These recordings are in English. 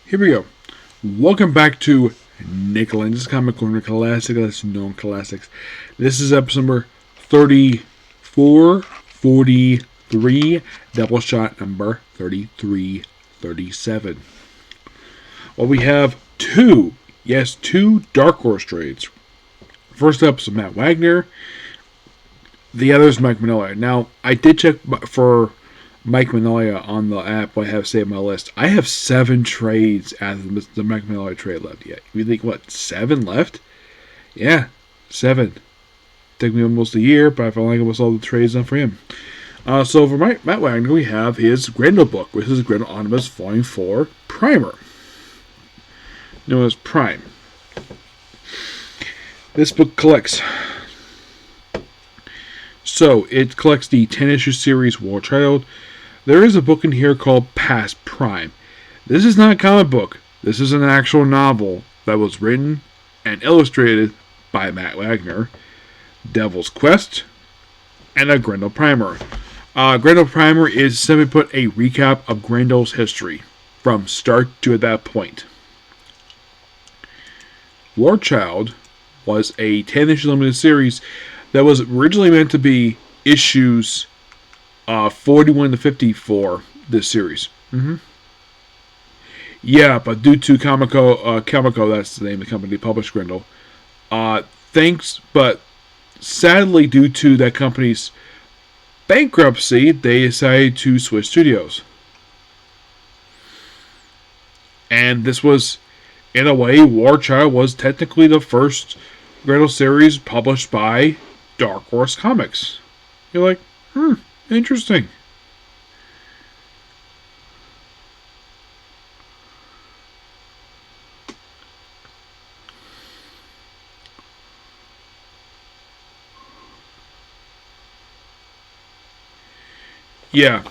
Here we go. Welcome back to Lenz's Comic Corner Classic, Let's Known Classics. This is episode number 34, 43, Doubleshot number 33, 37. Well, we have two Dark Horse trades. First up is Matt Wagner. The other is Mike Mignola. Now, I did check for Mike Mignola on the app. I have saved my list. I have 7 trades out of the Mike Mignola trade left yet. You think, what, 7 left? Yeah, 7. Took me almost a year, but I felt like almost all the trades done for him. So for Matt Wagner, we have his Grendel book, which is Grendel Omnibus Volume 4 Primer, known as Prime. This book collects. So, it collects the 10-issue series War Child. There is a book in here called Past Prime. This is not a comic book. This is an actual novel that was written and illustrated by Matt Wagner. Devil's Quest, and a Grendel Primer. Grendel Primer is, simply put, a recap of Grendel's history from start to at that point. War Child was a 10-issue limited series that was originally meant to be issues 41 to 54 this series. Yeah, but due to Comico, that's the name of the company that published Grendel. But sadly, due to that company's bankruptcy, they decided to switch studios. And this was, in a way, War Child was technically the first Grendel series published by Dark Horse Comics. You're like, interesting. Yeah.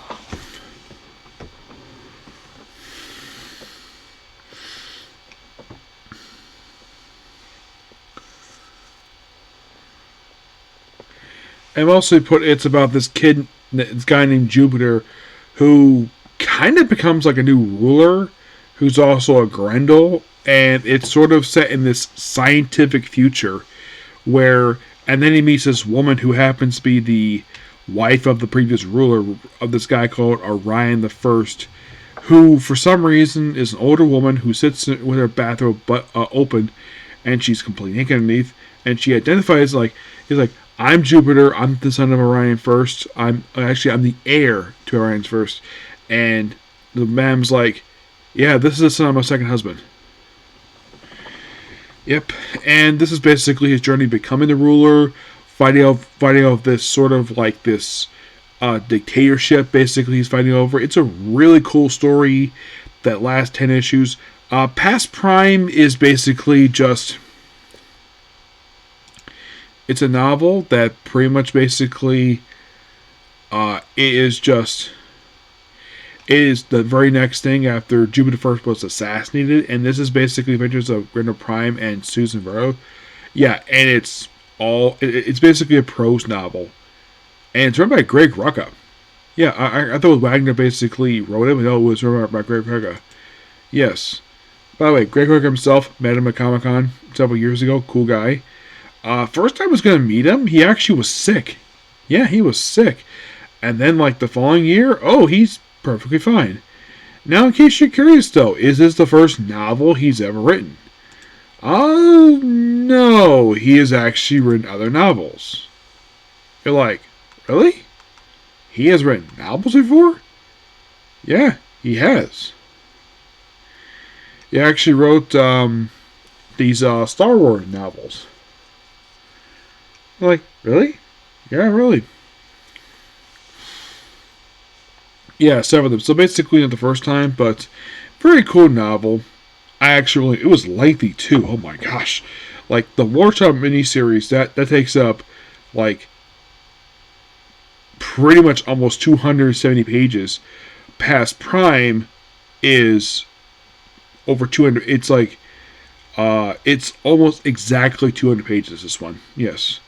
And mostly it's about this guy named Jupiter, who kind of becomes like a new ruler, who's also a Grendel, and it's sort of set in this scientific future, and then he meets this woman who happens to be the wife of the previous ruler of this guy called Orion the First, who for some reason is an older woman who sits with her bathrobe open, and she's completely naked underneath, and she identifies he's like, I'm Jupiter, I'm the son of Orion First, I'm the heir to Orion's First, and the mam's like, yeah, this is the son of my second husband. Yep, and this is basically his journey becoming the ruler, fighting off this sort of like this dictatorship, basically he's fighting over. It's a really cool story that lasts 10 issues. Past Prime is basically just, it's a novel that pretty much basically it is the very next thing after Jupiter First was assassinated, and this is basically Adventures of Grendel Prime and Susan Vero. Yeah, and it's basically a prose novel, and it's written by Greg Rucka. Yeah, I thought Wagner basically wrote it, but no, it was written by Greg Rucka. Yes. By the way, Greg Rucka himself, met him at Comic-Con several years ago. Cool guy. First time I was going to meet him, he actually was sick. Yeah, he was sick. And then, the following year, he's perfectly fine. Now, in case you're curious, though, is this the first novel he's ever written? No, he has actually written other novels. You're like, really? He has written novels before? Yeah, he has. He actually wrote these Star Wars novels. You're like, really? Yeah, really. Yeah, several of them. So basically not the first time, but very cool novel. It was lengthy too. Oh my gosh. The War Child miniseries, that takes up pretty much almost 270 pages. Past Prime is over 200. It's almost exactly 200 pages, this one. Yes.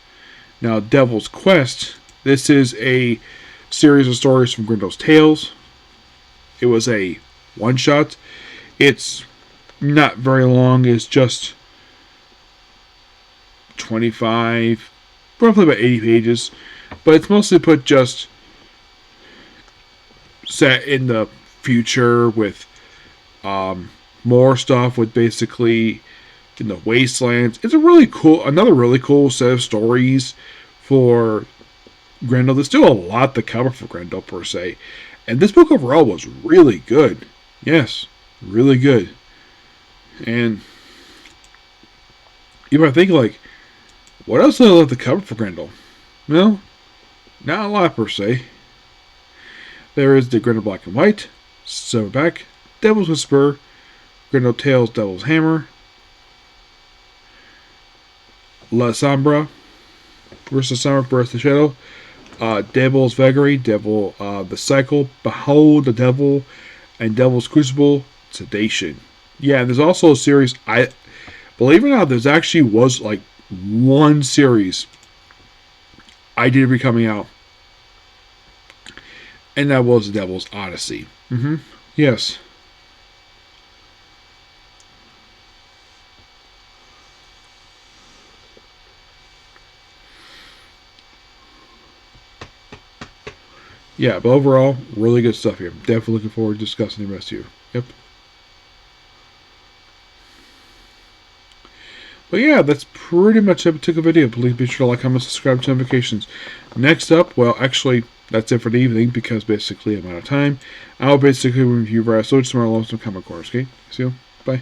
Now, Devil's Quest, this is a series of stories from Grendel's Tales. It was a one-shot. It's not very long. It's just 25, roughly about 80 pages. But it's mostly put just set in the future with more stuff with basically in the wastelands. It's a really cool, another really cool set of stories for Grendel. There's still a lot to cover for Grendel per se. And this book overall was really good. Yes, really good. And if I think like, what else did I love to cover for Grendel? Well, not a lot per se. There is the Grendel Black and White, Silverback, Devil's Whisper, Grendel Tales, Devil's Hammer, La Sombra versus Sombra, Birth of Shadow, Devil's Vagary, Devil, The Cycle, Behold the Devil, and Devil's Crucible, Sedation. Yeah, there's also a series, I believe it or not, there's actually was like one series I did be coming out, and that was The Devil's Odyssey. Yes. Yeah, but overall, really good stuff here. Definitely looking forward to discussing the rest of you. Yep. But yeah, that's pretty much it. Took a video. Please be sure to like, comment, subscribe, to notifications. Next up, well, actually, that's it for the evening because basically I'm out of time. I'll basically review various loads tomorrow along some comic corners. Okay? See you. Bye.